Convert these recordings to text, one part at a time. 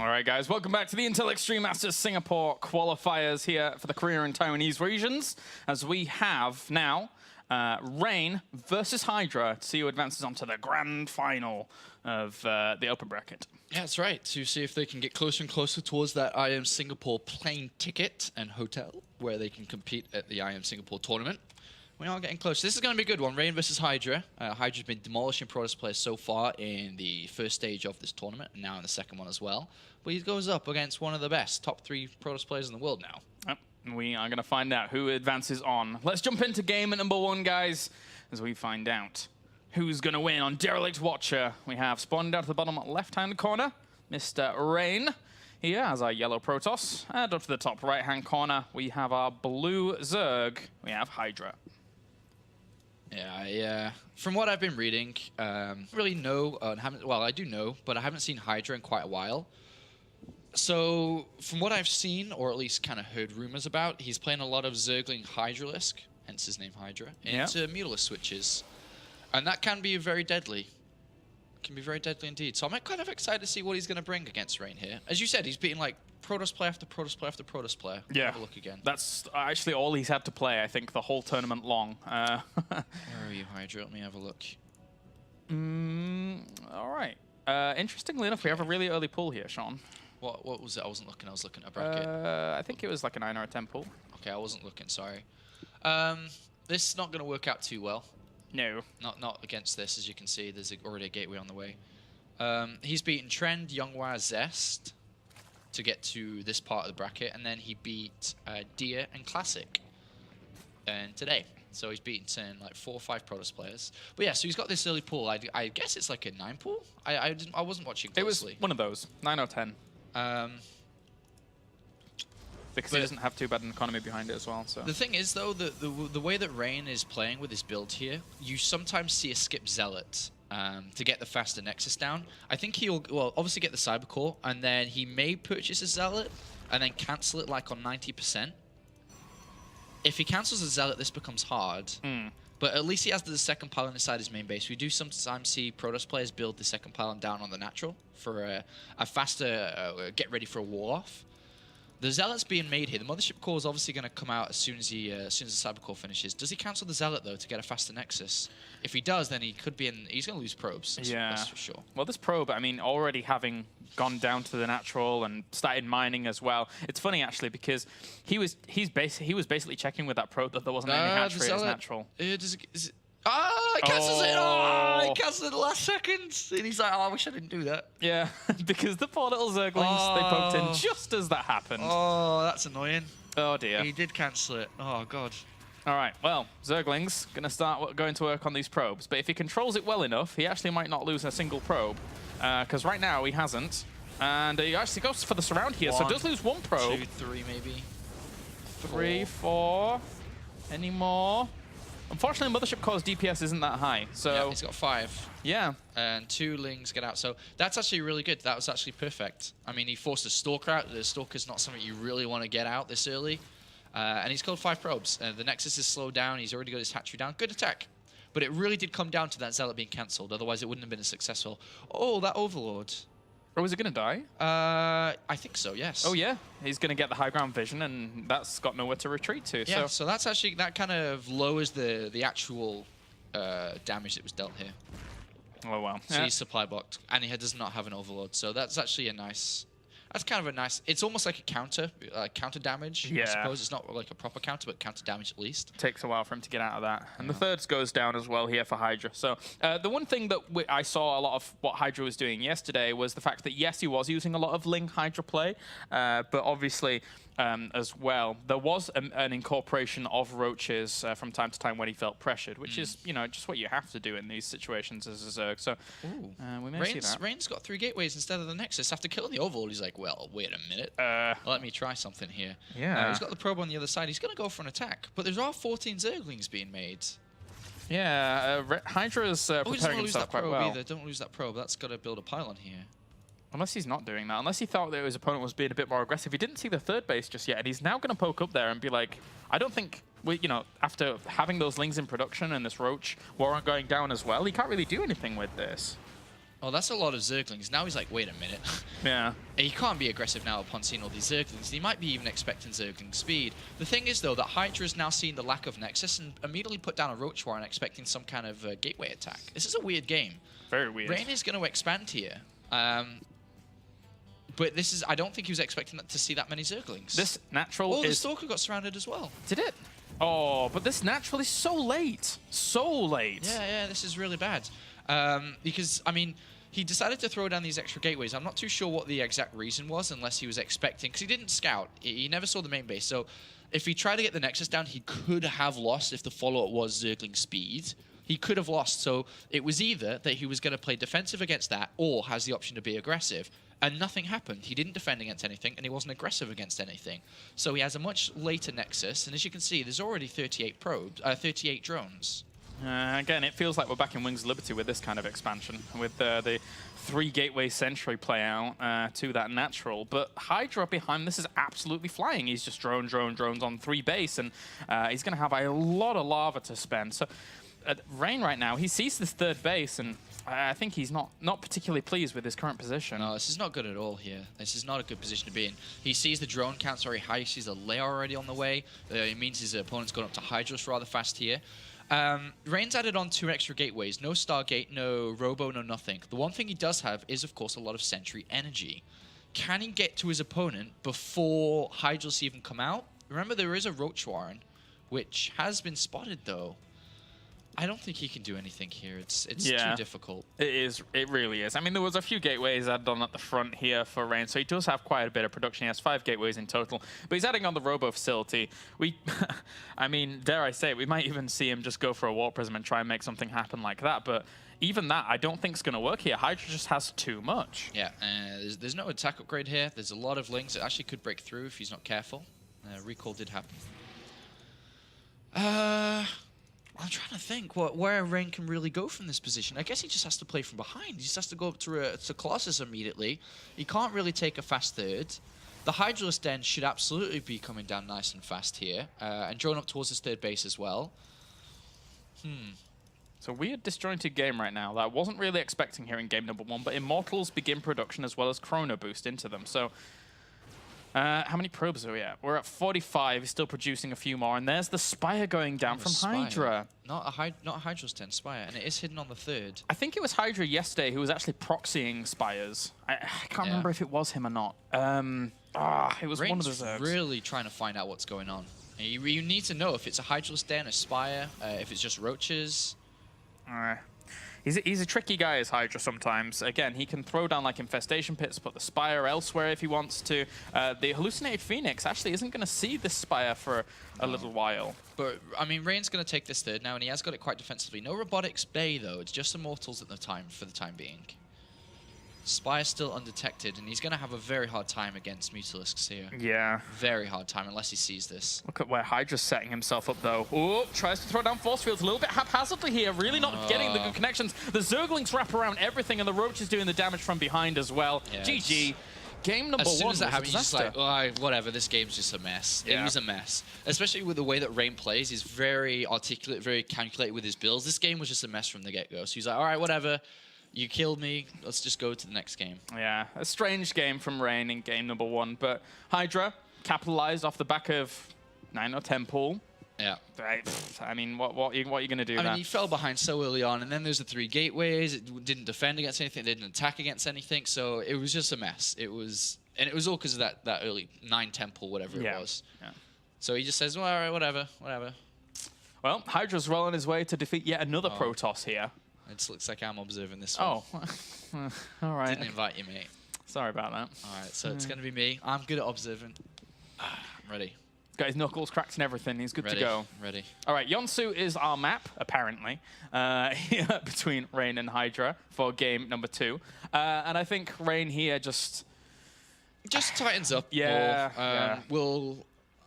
All right, guys, welcome back to the Intel Extreme Masters Singapore qualifiers here for the Korea and Taiwanese regions, as we have now Rain versus Hydra to see who advances onto the grand final of the open bracket. Yeah, that's right. To see if they can get closer and closer towards that IM Singapore plane ticket and hotel, where they can compete at the IM Singapore tournament. We are getting close. This is going to be a good one. Rain versus Hydra. Hydra's been demolishing Protoss players so far in the first stage of this tournament, and now in the second one as well. But he goes up against one of the best, top 3 Protoss players in the world now. Yep. We are going to find out who advances on. Let's jump into game at number 1, guys, as we find out who's going to win on Derelict Watcher. We have spawned down to the bottom left-hand corner, Mr. Rain. He has our yellow Protoss. And up to the top right-hand corner, we have our blue Zerg. We have Hydra. Yeah, from what I've been reading, really know, well, I do know, but I haven't seen Hydra in quite a while. So, from what I've seen, or at least kind of heard rumors about, he's playing a lot of Zergling Hydralisk, hence his name Hydra, into Mutalisk switches. And that can be very deadly. Can be very deadly indeed. So I'm kind of excited to see what he's going to bring against Rain here. As you said, he's beating like Protoss player after Protoss player after Protoss player. Yeah. Have a look again. That's actually all he's had to play, I think, the whole tournament long. Where are you, Hydra? Let me have a look. All right. Interestingly enough, we have a really early pull here, Sean. What was it? I wasn't looking. I was looking at a bracket. I think it was like a 9 or a 10 pull. Okay, I wasn't looking. Sorry. This is not going to work out too well. No. Not against this, as you can see. There's already a gateway on the way. He's beaten Trend, Younghwa, Zest to get to this part of the bracket, and then he beat Deer and Classic today. So he's beaten like 4 or 5 Protoss players. But yeah, so he's got this early pool. I guess it's like a 9 pool. I wasn't watching closely. It was one of those, 9 or 10. Because he doesn't have too bad an economy behind it as well. So the thing is, though, the way that Rain is playing with his build here, you sometimes see a skip Zealot to get the faster Nexus down. I think he'll, well, obviously get the Cyber Core, and then he may purchase a Zealot and then cancel it like on 90%. If he cancels a Zealot, this becomes hard. But at least he has the second pylon inside his main base. We do sometimes see Protoss players build the second pylon down on the natural for a faster get ready for a wall off. The Zealot's being made here. The Mothership Core is obviously going to come out as soon as the Cyber Core finishes. Does he cancel the Zealot though to get a faster Nexus? If he does, then he could be in. He's going to lose probes. That's for sure. Well, this probe, I mean, already having gone down to the natural and started mining as well. It's funny actually because he was basically checking with that probe that there wasn't any hatchery at his natural. He cancels it! Oh, he cancels it at the last second! And he's like, oh, I wish I didn't do that. Yeah, because the poor little Zerglings, they poked in just as that happened. Oh, that's annoying. Oh dear. He did cancel it. Oh, God. All right, well, Zergling's going to start going to work on these probes. But if he controls it well enough, he actually might not lose a single probe. Because right now he hasn't. And he actually goes for the surround here, so does lose 1 probe. 2, 3 maybe. 3, 4. Any more? Unfortunately, Mothership Core's DPS isn't that high, so... Yeah, he's got 5. Yeah. And 2 Lings get out, so that's actually really good. That was actually perfect. I mean, he forced a Stalker out. The Stalker's not something you really want to get out this early. And he's killed 5 probes. The Nexus is slowed down. He's already got his hatchery down. Good attack. But it really did come down to that Zealot being cancelled. Otherwise, it wouldn't have been as successful. Oh, that Overlord. Or was it going to die? I think so, yes. Oh, yeah. He's going to get the high ground vision, and that's got nowhere to retreat to. Yeah, so that's actually, that kind of lowers the actual damage that was dealt here. Oh, well. So he's supply blocked, and he does not have an Overlord. So that's actually a nice... That's kind of a nice... It's almost like a counter damage, I suppose. It's not like a proper counter, but counter damage at least. Takes a while for him to get out of that. And the thirds goes down as well here for Hydra. So the one thing that I saw a lot of what Hydra was doing yesterday was the fact that, yes, he was using a lot of Ling Hydra play, but obviously... as well, there was an incorporation of roaches from time to time when he felt pressured, which is, you know, just what you have to do in these situations as a Zerg. So we may see that. Rain's got 3 gateways instead of the Nexus. After killing the Overlord, he's like, well, wait a minute. Let me try something here. Yeah. He's got the probe on the other side. He's going to go for an attack. But there are 14 Zerglings being made. Yeah, Hydra's preparing himself quite well. Either. Don't lose that probe. That's got to build a pylon here. Unless he's not doing that. Unless he thought that his opponent was being a bit more aggressive. He didn't see the 3rd base just yet, and he's now going to poke up there and be like, I don't think, you know, after having those Lings in production and this Roach warrant going down as well, he can't really do anything with this. Oh, that's a lot of Zerglings. Now he's like, wait a minute. Yeah. He can't be aggressive now upon seeing all these Zerglings. He might be even expecting Zergling speed. The thing is, though, that Hydra is now seeing the lack of Nexus and immediately put down a Roach Warren expecting some kind of gateway attack. This is a weird game. Very weird. Rain is going to expand here. But this is, I don't think he was expecting to see that many Zerglings. This natural Oh, is... the Stalker got surrounded as well. Did it? Oh, but this natural is so late. So late. Yeah, this is really bad. Because, I mean, he decided to throw down these extra gateways. I'm not too sure what the exact reason was, unless he was expecting, because he didn't scout. He never saw the main base. So if he tried to get the Nexus down, he could have lost if the follow-up was Zergling speed. He could have lost. So it was either that he was going to play defensive against that or has the option to be aggressive. And nothing happened. He didn't defend against anything, and he wasn't aggressive against anything. So he has a much later Nexus, and as you can see, there's already 38 drones. Again, it feels like we're back in Wings of Liberty with this kind of expansion, with the 3 gateway sentry play out to that natural. But Hydra behind this is absolutely flying. He's just drones on 3 base, and he's going to have a lot of lava to spend. So Rain right now, he sees this 3rd base, and I think he's not particularly pleased with his current position. No, this is not good at all here. This is not a good position to be in. He sees the drone counts very high. He sees a layer already on the way. It means his opponent's gone up to Hydras rather fast here. Rain's added on 2 extra gateways. No Stargate, no Robo, no nothing. The one thing he does have is, of course, a lot of Sentry energy. Can he get to his opponent before Hydras even come out? Remember, there is a Roach Warren, which has been spotted, though. I don't think he can do anything here. It's too difficult. It is. It really is. I mean, there was a few gateways added on at the front here for Rain, so he does have quite a bit of production. He has 5 gateways in total, but he's adding on the Robo facility. I mean, dare I say it, we might even see him just go for a Warp Prism and try and make something happen like that, but even that, I don't think is going to work here. Hydra just has too much. Yeah, there's no attack upgrade here. There's a lot of links that actually could break through if he's not careful. Recall did happen. I'm trying to think where Rain can really go from this position. I guess he just has to play from behind. He just has to go up to Colossus immediately. He can't really take a fast 3rd. The Hydraless Den should absolutely be coming down nice and fast here. And drone up towards his 3rd base as well. It's a weird disjointed game right now that I wasn't really expecting here in game number 1, but Immortals begin production as well as Chrono boost into them. So how many probes are we at? We're at 45. He's still producing a few more, and there's the Spire going down from Hydra. Not a Hydra's 10 Spire, and it is hidden on the 3rd. I think it was Hydra yesterday who was actually proxying Spires. I can't remember if it was him or not. It was one of the Zergs. Really trying to find out what's going on. You need to know if it's a Hydra's Den, a Spire, if it's just roaches. He's a tricky guy as Hydra sometimes. Again, he can throw down like infestation pits, put the Spire elsewhere if he wants to. The Hallucinated Phoenix actually isn't going to see this Spire for a little while. But, I mean, Rain's going to take this 3rd now, and he has got it quite defensively. No Robotics Bay, though. It's just Immortals for the time being. Spire still undetected, and he's going to have a very hard time against Mutalisks here. Yeah. Very hard time, unless he sees this. Look at where Hydra's setting himself up, though. Ooh, tries to throw down force fields a little bit haphazardly here. Really not getting the good connections. The Zerglings wrap around everything, and the Roach is doing the damage from behind as well. Yeah, GG. Game number 1 as soon as that happens, you're just like, oh, whatever, this game's just a mess. Yeah. It was a mess. Especially with the way that Rain plays. He's very articulate, very calculated with his builds. This game was just a mess from the get-go. So he's like, all right, whatever. You killed me. Let's just go to the next game. Yeah, a strange game from Rain in game number 1. But Hydra capitalized off the back of 9 or 10 pool. Yeah. I mean, what are you going to do I mean, he fell behind so early on, and then there's the 3 gateways. It didn't defend against anything. They didn't attack against anything. So it was just a mess. It was all because of that early 9-10 pool, whatever it was. Yeah. So he just says, well, all right, whatever. Well, Hydra's well on his way to defeat yet another Protoss here. It looks like I'm observing this one. Oh, all right. Didn't invite you, mate. Sorry about that. All right, so it's going to be me. I'm good at observing. I'm ready. Got his knuckles cracked and everything. He's good to go. Ready. All right, Yonsu is our map, apparently, between Rain and Hydra for game number 2. And I think Rain here just tightens up. Yeah.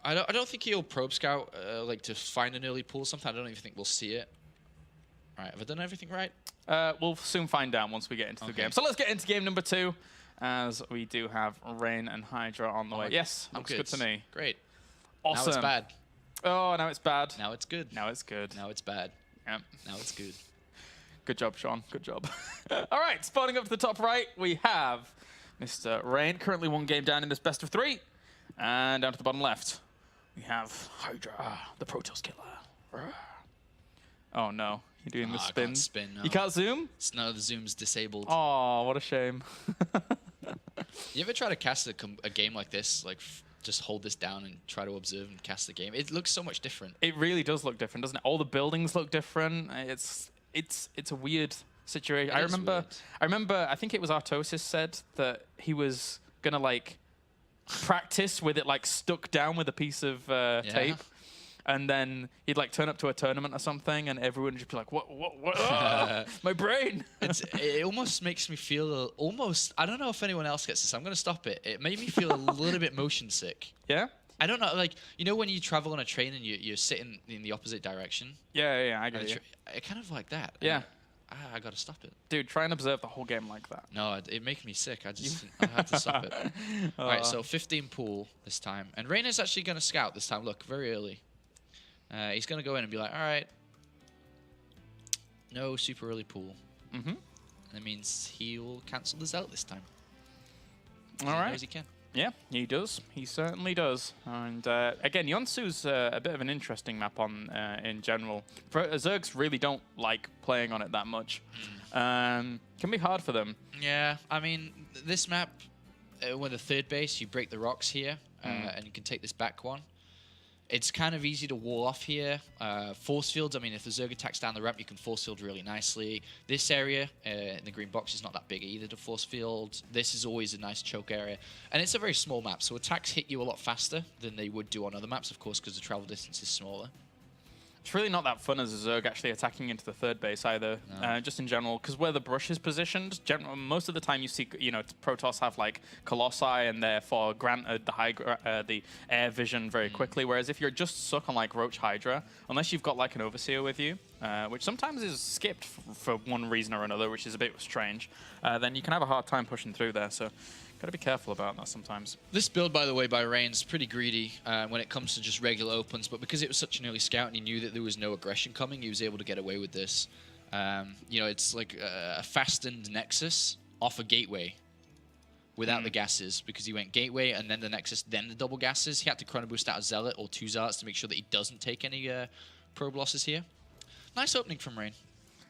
I don't think he'll probe scout like to find an early pool. Sometimes I don't even think we'll see it. All right, have I done everything right? We'll soon find out once we get into the game. So let's get into game number 2, as we do have Rain and Hydra on the way. Yes, looks good to me. Great. Awesome. Now it's bad. Oh, now it's bad. Now it's good. Now it's good. Now it's bad. Yep. Now it's good. Good job, Sean. Good job. All right, spawning up to the top right, we have Mr. Rain, currently 1 game down in this best of 3. And down to the bottom left, we have Hydra, the Protoss killer. Oh no, you're doing the spins. I can't spin, no. You can't zoom? No, the zoom's disabled. Oh, what a shame. You ever try to cast a game like this? Like, just hold this down and try to observe and cast the game? It looks so much different. It really does look different, doesn't it? All the buildings look different. It's a weird situation. I remember, I think it was Artosis said that he was gonna like practice with it like stuck down with a piece of tape. And then he'd like turn up to a tournament or something, and everyone would just be like, "What? Oh, my brain!" It almost makes me feel almost. I don't know if anyone else gets this. I'm gonna stop it. It made me feel a little bit motion sick. Yeah. I don't know, like when you travel on a train and you're sitting in the opposite direction. Yeah, I get you. It kind of like that. Yeah. I gotta stop it. Dude, try and observe the whole game like that. No, it makes me sick. I have to stop it. All right, so 15 pool this time, and Reyna's actually gonna scout this time. Look, very early. He's going to go in and be like, all right, no super early pool. That means he'll cancel the Zealot this time. All right. He knows he can. Yeah, he does. He certainly does. And again, Yonsu's a bit of an interesting map on in general. Zergs really don't like playing on it that much. Can be hard for them. Yeah, I mean, this map, with the third base, you break the rocks here, and you can take this back one. It's kind of easy to wall off here. Force fields, I mean, if the Zerg attacks down the ramp, you can force field really nicely. This area in the green box is not that big either to force field. This is always a nice choke area. And it's a very small map, so attacks hit you a lot faster than they would do on other maps, of course, because the travel distance is smaller. It's really not that fun as a Zerg actually attacking into the third base either, just in general, because where the brush is positioned, most of the time you see, Protoss have like Colossi and therefore granted the air vision very quickly, whereas if you're just stuck on like Roach Hydra, unless you've got like an Overseer with you, which sometimes is skipped for one reason or another, which is a bit strange, then you can have a hard time pushing through there, so gotta be careful about that sometimes. This build, by the way, by Rain's pretty greedy when it comes to just regular opens, but because it was such an early scout and he knew that there was no aggression coming, he was able to get away with this. It's like a fastened Nexus off a gateway without the gases, because he went gateway and then the Nexus, then the double gases. He had to chrono boost out a Zealot or 2 Zealots to make sure that he doesn't take any probe losses here. Nice opening from Rain.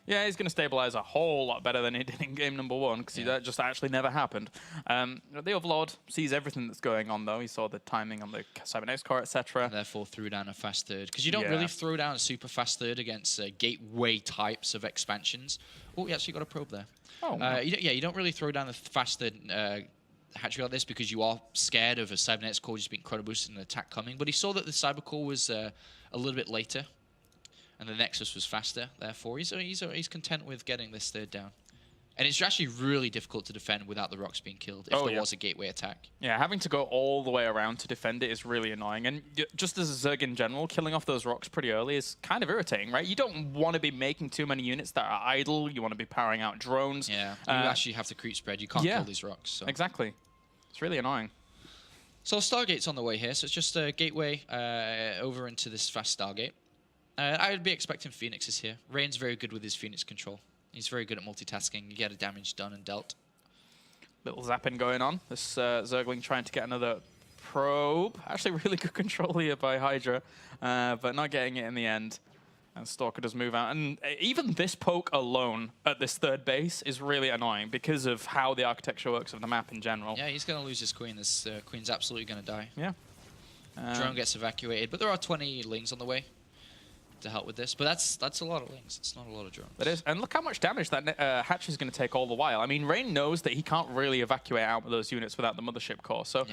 Yeah, he's going to stabilize a whole lot better than he did in game number 1, because that just actually never happened. The Overlord sees everything that's going on, though. He saw the timing on the Cybernetics core, etc. Therefore, threw down a fast third. Because you don't really throw down a super fast third against gateway types of expansions. Oh, he actually got a probe there. Oh, no. You don't really throw down the fast third hatchery like this because you are scared of a Cybernetics core just being chrono boosted and an attack coming. But he saw that the Cyber core was a little bit later. And the Nexus was faster, therefore he's content with getting this third down. And it's actually really difficult to defend without the rocks being killed if there was a gateway attack. Yeah, having to go all the way around to defend it is really annoying. And just as a Zerg in general, killing off those rocks pretty early is kind of irritating, right? You don't want to be making too many units that are idle. You want to be powering out drones. Yeah, you actually have to creep spread. You can't kill these rocks. So. Exactly. It's really annoying. So Stargate's on the way here. So it's just a gateway over into this fast Stargate. I would be expecting Phoenixes here. Rain's very good with his Phoenix control. He's very good at multitasking. You get a damage done and dealt. Little zapping going on. This Zergling trying to get another probe. Actually, really good control here by Hydra, but not getting it in the end. And Stalker does move out. And even this poke alone at this third base is really annoying because of how the architecture works of the map in general. Yeah, he's going to lose his queen. This queen's absolutely going to die. Yeah. Drone gets evacuated, but there are 20 lings on the way to help with this, but that's a lot of lings. It's not a lot of drones. It is, and look how much damage that hatch is going to take all the while. I mean, Rain knows that he can't really evacuate out those units without the mothership core, so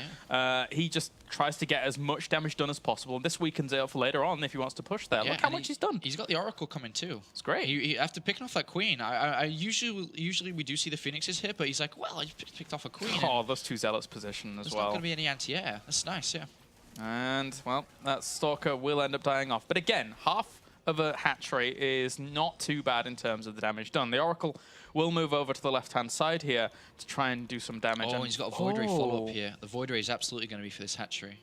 he just tries to get as much damage done as possible. This weakens it for later on if he wants to push there. Look how much he's done. He's got the Oracle coming too. It's great. After picking off that queen, I usually we do see the Phoenixes here, but he's like, well, I picked off a queen. Oh, those 2 Zealots position as well. There's not going to be any anti-air. That's nice, yeah. And well, that Stalker will end up dying off. But again, half of a hatchery is not too bad in terms of the damage done. The Oracle will move over to the left-hand side here to try and do some damage. Oh, and he's got a Void Ray follow-up here. The Void Ray is absolutely going to be for this hatchery.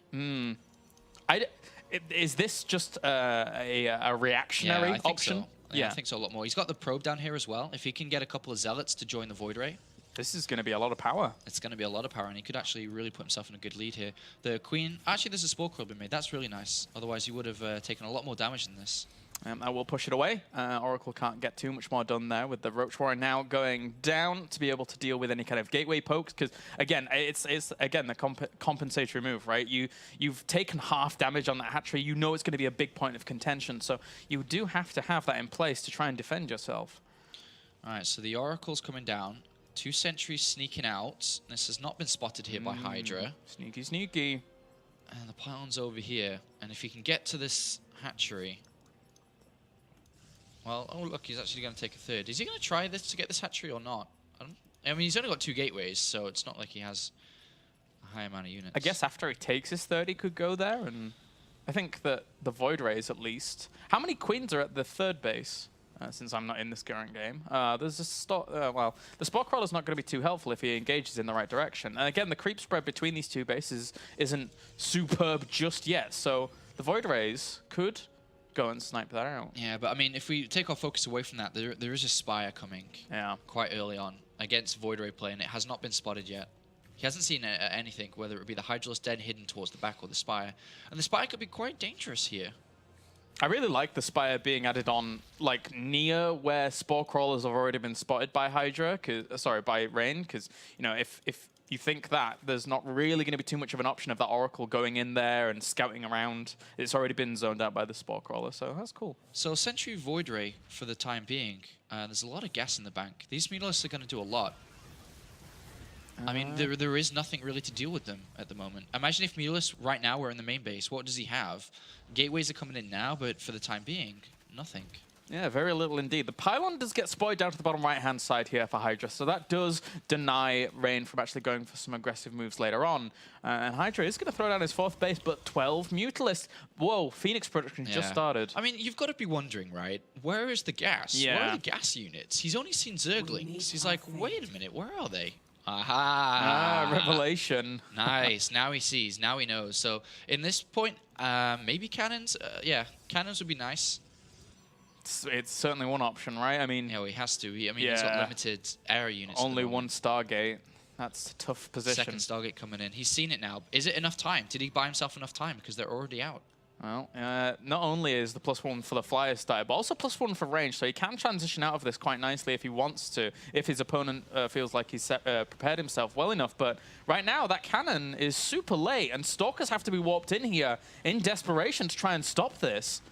Is this just a reactionary option? Yeah, I think so a lot more. He's got the probe down here as well. If he can get a couple of zealots to join the Void Ray, this is going to be a lot of power. it's going to be a lot of power, and he could actually really put himself in a good lead here. The Queen, actually there's a Spore Coil being made. That's really nice. Otherwise he would have taken a lot more damage than this. I will push it away. Oracle can't get too much more done there with the Roach Warren now going down to be able to deal with any kind of gateway pokes. Because again, it's again the compensatory move, right? You've taken half damage on that hatchery. You know it's going to be a big point of contention. So you do have to have that in place to try and defend yourself. All right, so the Oracle's coming down. 2 sentries sneaking out. This has not been spotted here by Hydra. Sneaky, sneaky. And the pylon's over here. And if he can get to this hatchery... Well, oh look, he's actually going to take a third. Is he going to try this to get this hatchery or not? I mean, he's only got 2 gateways, so it's not like he has a high amount of units. I guess after he takes his third, he could go there, and I think that the Void Rays at least. How many queens are at the 3rd base? Since I'm not in this current game, there's a well, the Spore Crawler's not going to be too helpful if he engages in the right direction. And again, the creep spread between these 2 bases isn't superb just yet, so the Void Rays could go and snipe that out. Yeah, but I mean, if we take our focus away from that, there is a Spire coming quite early on against Void Ray play, and it has not been spotted yet. He hasn't seen anything, whether it be the Hydralisk Den hidden towards the back or the Spire. And the Spire could be quite dangerous here. I really like the Spire being added on, like, near where Spore Crawlers have already been spotted by Hydra, by Rain, because, you know, if you think that, there's not really going to be too much of an option of that Oracle going in there and scouting around. It's already been zoned out by the Spore Crawler, so that's cool. So Sentry Void Ray, for the time being, there's a lot of gas in the bank. These Mutalisks are going to do a lot. I mean, there is nothing really to deal with them at the moment. Imagine if Mutalisks right now were in the main base. What does he have? Gateways are coming in now, but for the time being, nothing. Yeah, very little indeed. The pylon does get spotted down to the bottom right-hand side here for Hydra, so that does deny Rain from actually going for some aggressive moves later on. And Hydra is going to throw down his 4th base, but 12 Mutalisks. Whoa, Phoenix production just started. I mean, you've got to be wondering, right? Where is the gas? Yeah. Where are the gas units? He's only seen Zerglings. He's like, wait a minute, where are they? Aha! Revelation. Nice. Now he sees. Now he knows. So in this point, maybe cannons. Yeah, cannons would be nice. It's certainly one option, right? I mean, yeah, well, he has to. I mean, he's got limited area units. Only 1 Stargate. That's a tough position. 2nd Stargate coming in. He's seen it now. Is it enough time? Did he buy himself enough time? Because they're already out. Well, not only is the +1 for the Flyer started, but also +1 for range, so he can transition out of this quite nicely if he wants to, if his opponent feels like he's prepared himself well enough. But right now, that cannon is super late, and Stalkers have to be warped in here in desperation to try and stop this.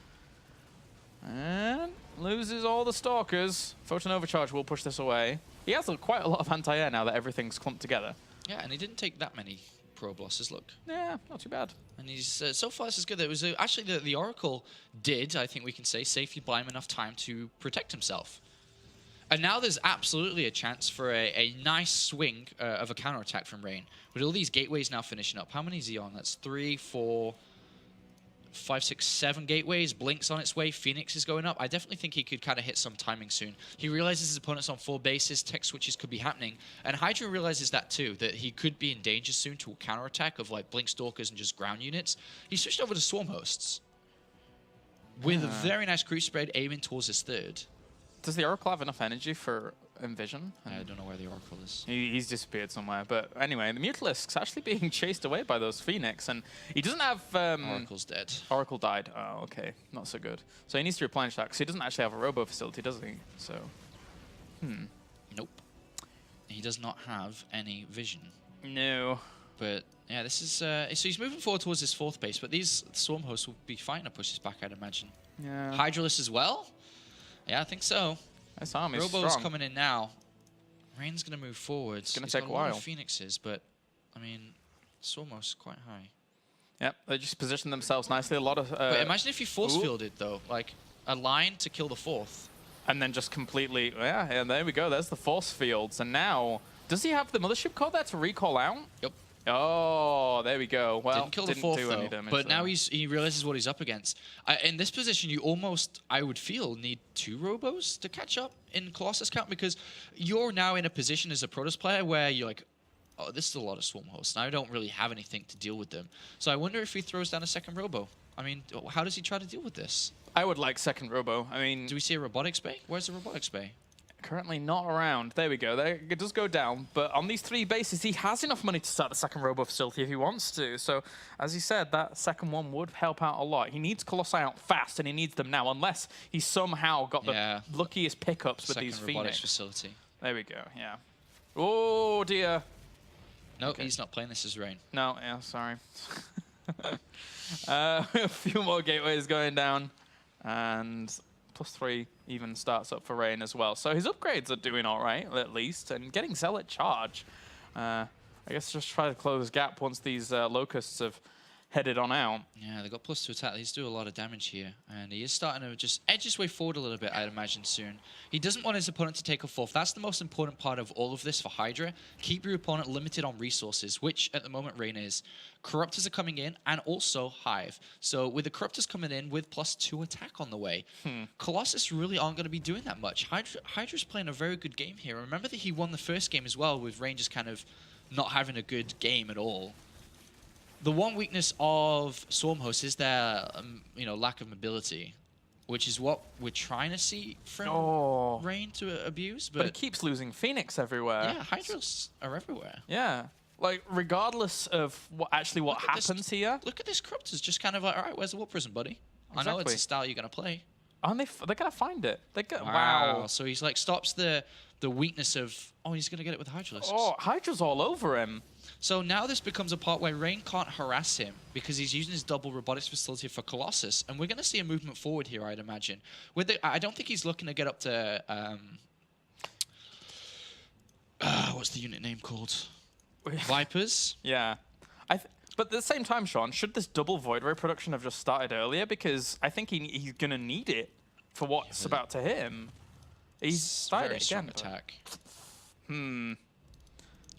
And loses all the Stalkers. Photon Overcharge will push this away. He has quite a lot of anti-air now that everything's clumped together. Yeah, and he didn't take that many probe losses, look. Yeah, not too bad. And he's so far this is good. It was actually the Oracle did, I think we can say, safely buy him enough time to protect himself. And now there's absolutely a chance for a nice swing of a counterattack from Rain. With all these gateways now finishing up. How many is he on? That's 3, 4, 5, 6, 7 gateways. Blink's on its way. Phoenix is going up. I definitely think he could kind of hit some timing soon. He realizes his opponent's on 4 bases. Tech switches could be happening. And Hydra realizes that too, that he could be in danger soon to a counterattack of like Blink Stalkers and just ground units. He switched over to Swarm Hosts with a very nice creep spread aiming towards his 3rd. Does the Oracle have enough energy for Envision? I don't know where the Oracle is. He's disappeared somewhere. But anyway, the Mutalisk's actually being chased away by those Phoenix, and he doesn't have... Oracle's dead. Oracle died. Oh, okay. Not so good. So he needs to replenish that, because he doesn't actually have a robo facility, does he? So, Nope. He does not have any vision. No. But, yeah, this is... so he's moving forward towards his 4th base, but these Swarm Hosts will be fine to push this back, I'd imagine. Yeah. Hydralisk as well? Yeah, I think so. This army's Robo's strong. coming in now. Rain's going to move forward. It's going to take a while. Lot of Phoenixes, but, I mean, it's almost quite high. Yep, they just position themselves nicely. A lot of... but imagine if you force-fielded, though. Like, a line to kill the 4th. And then just completely... Yeah, and there we go. There's the force fields. And now... Does he have the Mothership Core there to recall out? Yep. Oh, there we go. Well, didn't kill the 4th, do though. any damage, But now he realizes what he's up against. In this position, you almost, I would feel, need 2 Robos to catch up in Colossus count, because you're now in a position as a Protoss player where you're like, oh, this is a lot of Swarm Hosts, and I don't really have anything to deal with them. So I wonder if he throws down a 2nd Robo. I mean, how does he try to deal with this? I would like second Robo. I mean, Do we see a robotics bay? Where's the robotics bay? currently not around. There we go. There, it does go down. But on these 3 bases, he has enough money to start the second Robo facility if he wants to. So, as he said, that second one would help out a lot. He needs Colossi out fast, and he needs them now, unless he's somehow got the luckiest pickups with these Second robotics Phoenix. facility. There we go, yeah. Oh, dear. No, Okay. he's not playing. This is Rain. No, yeah, sorry. A few more gateways going down. And +3 even starts up for Rain as well. So his upgrades are doing all right, at least. And getting Zealot charge. I guess just try to close gap once these Locusts have headed on out. Yeah, they got +2 attack. These do a lot of damage here. And he is starting to just edge his way forward a little bit, I'd imagine, soon. He doesn't want his opponent to take a fourth. That's the most important part of all of this for Hydra. Keep your opponent limited on resources, which at the moment Rain is. Corruptors are coming in, and also Hive. So with the Corruptors coming in with +2 attack on the way, Colossus really aren't going to be doing that much. Hydra's playing a very good game here. Remember that he won the first game as well, with Rain just kind of not having a good game at all. The one weakness of Swarmhost is their lack of mobility, which is what we're trying to see from Rain to abuse. But he keeps losing Phoenix everywhere. Yeah, Hydras are everywhere. Yeah. Like, regardless of what happens here. Look at this Corruptors, just kind of like, all right, where's the Warp Prison, buddy? Exactly. I know it's a style you're going to play. Aren't they're going to find it. Wow. So he's like, stops the weakness of, he's going to get it with Hydralisks. Oh, Hydra's all over him. So now this becomes a part where Rain can't harass him because he's using his double robotics facility for Colossus. And we're going to see a movement forward here, I'd imagine. I don't think he's looking to get up to... what's the unit name called? Vipers? Yeah. But at the same time, Sean, should this double Void Ray production have just started earlier? Because I think he's going to need it for what's about to hit him. He's started very it strong again. attack.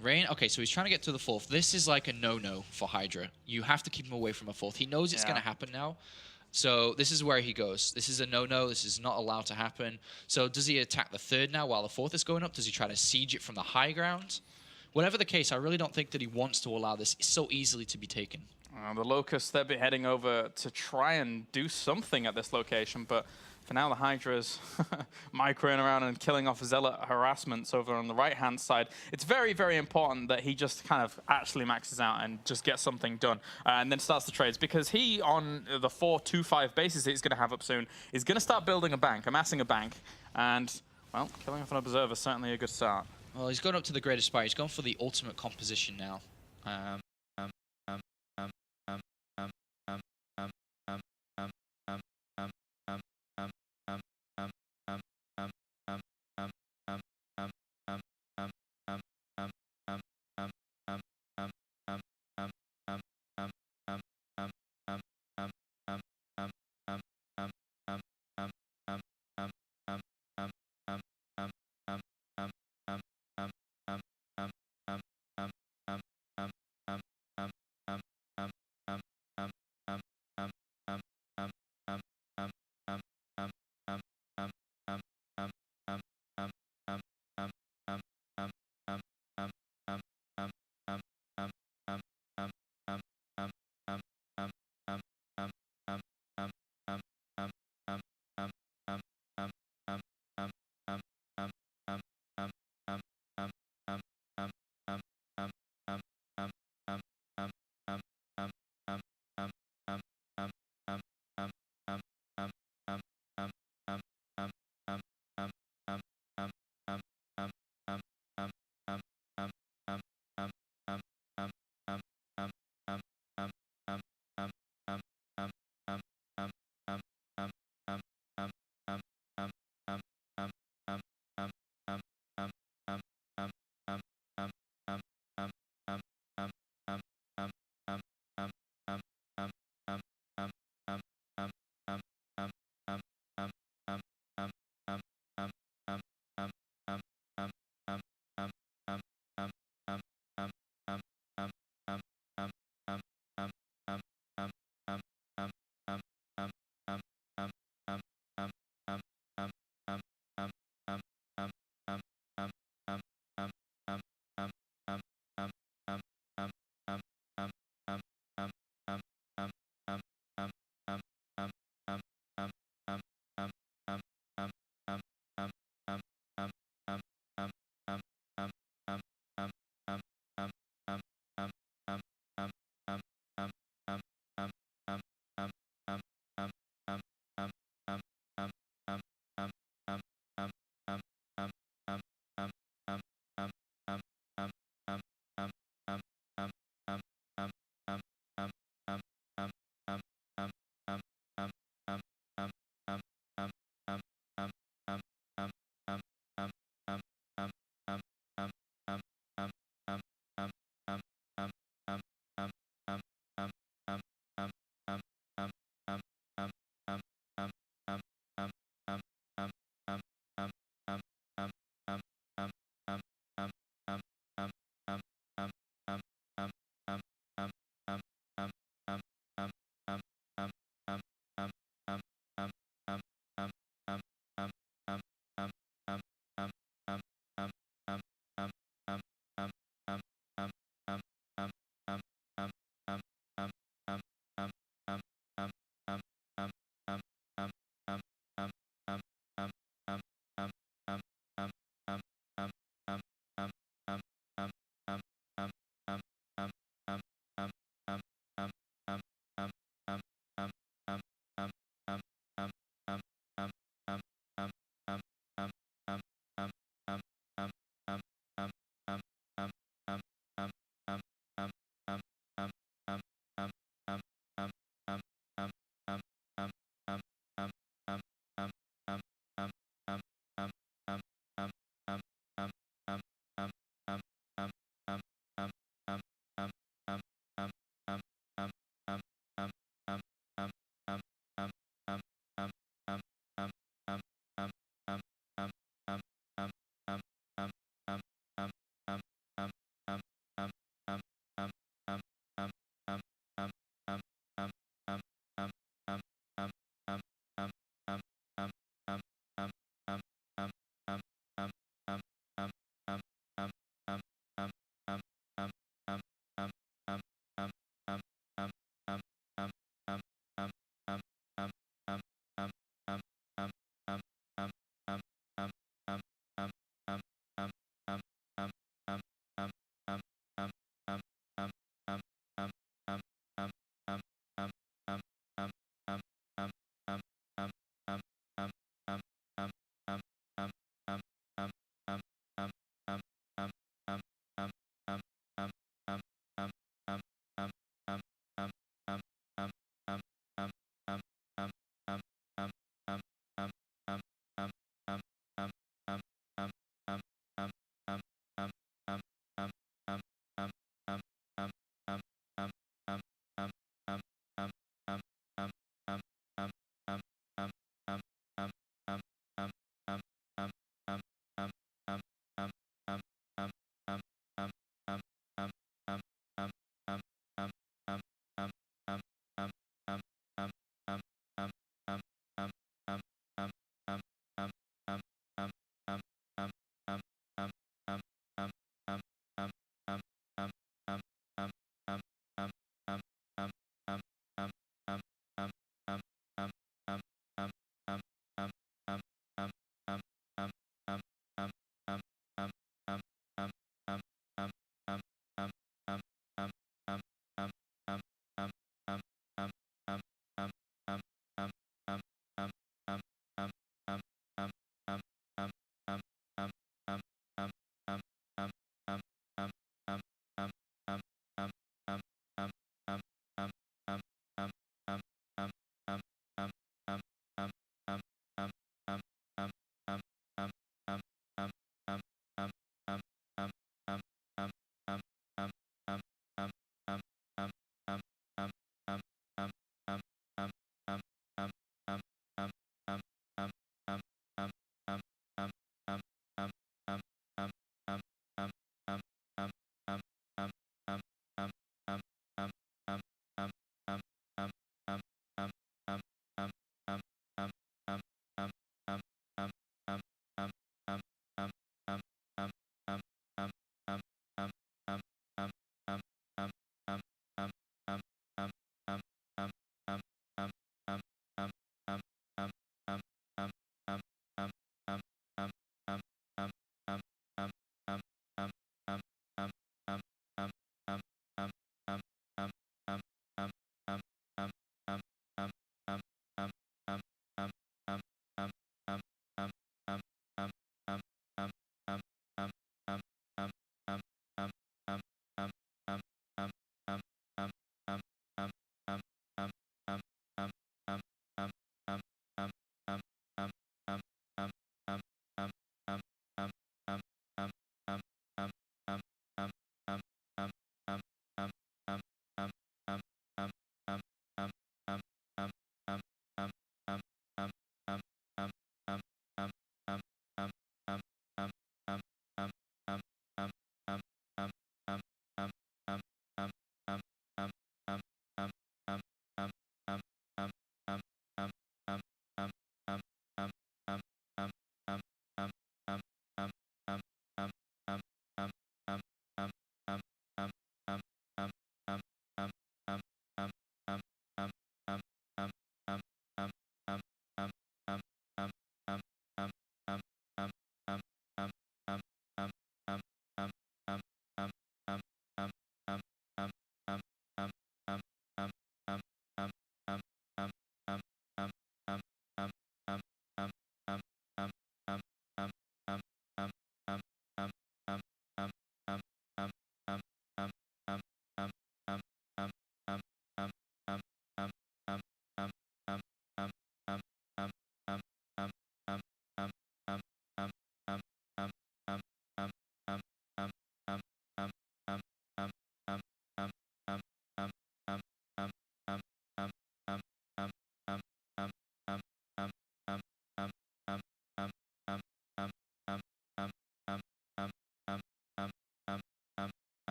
Rain, okay, so he's trying to get to the fourth. This is like a no-no for Hydra. You have to keep him away from a fourth. He knows it's going to happen now. So this is where he goes. This is a no-no. This is not allowed to happen. So does he attack the third now while the fourth is going up? Does he try to siege it from the high ground? Whatever the case, I really don't think that he wants to allow this so easily to be taken. The Locusts, they'll be heading over to try and do something at this location, but for now the Hydra's microing around and killing off Zealot harassments over on the right-hand side. It's very, very important that he just kind of actually maxes out and just gets something done and then starts the trades, because he, on the 4-2-5 bases that he's going to have up soon, is going to start building a bank, amassing a bank, and, well, killing off an Observer is certainly a good start. Well, he's gone up to the Greater Spire. He's gone for the ultimate composition now.